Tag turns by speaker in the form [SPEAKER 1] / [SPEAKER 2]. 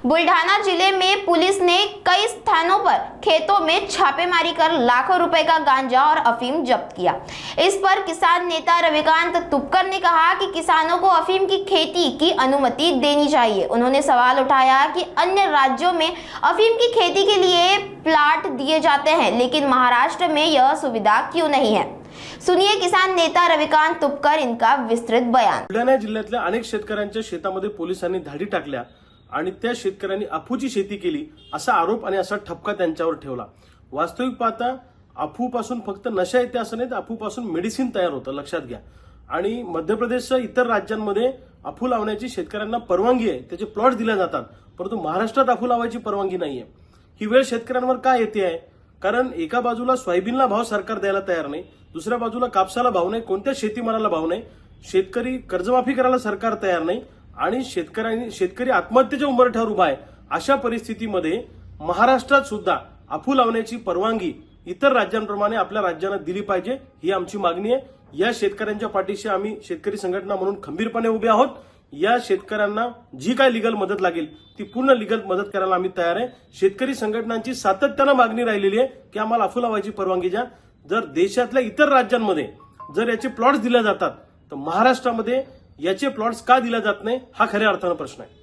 [SPEAKER 1] बुल्ढाना जिले में पुलिस ने कई स्थानों पर खेतों में छापेमारी कर लाखों रुपए का गांजा और अफीम जब्त किया। इस पर किसान नेता रविकांत तुपकर ने कहा कि किसानों को अफीम की खेती की अनुमति देनी चाहिए। उन्होंने सवाल उठाया कि अन्य राज्यों में अफीम की खेती के लिए प्लाट दिए जाते हैं, लेकिन महाराष्ट्र में यह सुविधा क्यों नहीं है। सुनिए किसान नेता रविकांत तुपकर इनका विस्तृत बयान।
[SPEAKER 2] बुलढाणा जिल्ह्यातल्या अनेक शेतकऱ्यांच्या शेतामध्ये पोलिसांनी धाडी टाकल्या आणि त्या शेतकऱ्यांनी अफूची शेती केली असा आरोप आणि असा ठपका त्यांच्यावर ठेवला। वास्तविक पाहता अफूपासून फक्त नशा येते असं नाही, तर अफूपासून मेडिसिन तयार होतं, लक्षात घ्या। आणि मध्य प्रदेशच्या इतर राज्यांमध्ये अफू लावण्याची शेतकऱ्यांना परवानगी आहे, त्याचे प्लॉट दिले जातात, परंतु महाराष्ट्रात अफू लावायची परवानगी नाहीये। ही वेळ शेतकऱ्यांवर का येते आहे? कारण एका बाजूला सोयाबीनला भाव सरकार द्यायला तयार नाही, दुसऱ्या बाजूला कापसाला भाव नाही, कोणत्या शेतीमालाला भाव नाही, शेतकरी कर्जमाफी करायला सरकार तयार नाही आणि शेतकरी आत्महत्येच्या उंबरठ्यावर उभा आहे। अशा परिस्थितीमध्ये महाराष्ट्रात सुद्धा अफू लावण्याची परवानगी इतर राज्यांप्रमाणे आपल्या राज्यांना दिली पाहिजे, ही आमची मागणी आहे। या शेतकऱ्यांच्या पाठीशी आम्ही शेतकरी संघटना म्हणून खंबीरपणे उभे आहोत। या शेतकऱ्यांना जी काय लीगल मदत लागेल ती पूर्ण लीगल मदत करायला आम्ही तयार आहे। शेतकरी संघटनांची सातत्याने मागणी राहिलेली आहे की आम्हाला अफू लावायची परवानगी द्या। जर देशातल्या इतर राज्यांमध्ये जर याचे प्लॉट्स दिले जातात, तर महाराष्ट्रामध्ये याचे प्लॉट्स का दिले जात नाही, हा खऱ्या अर्थाने प्रश्न आहे।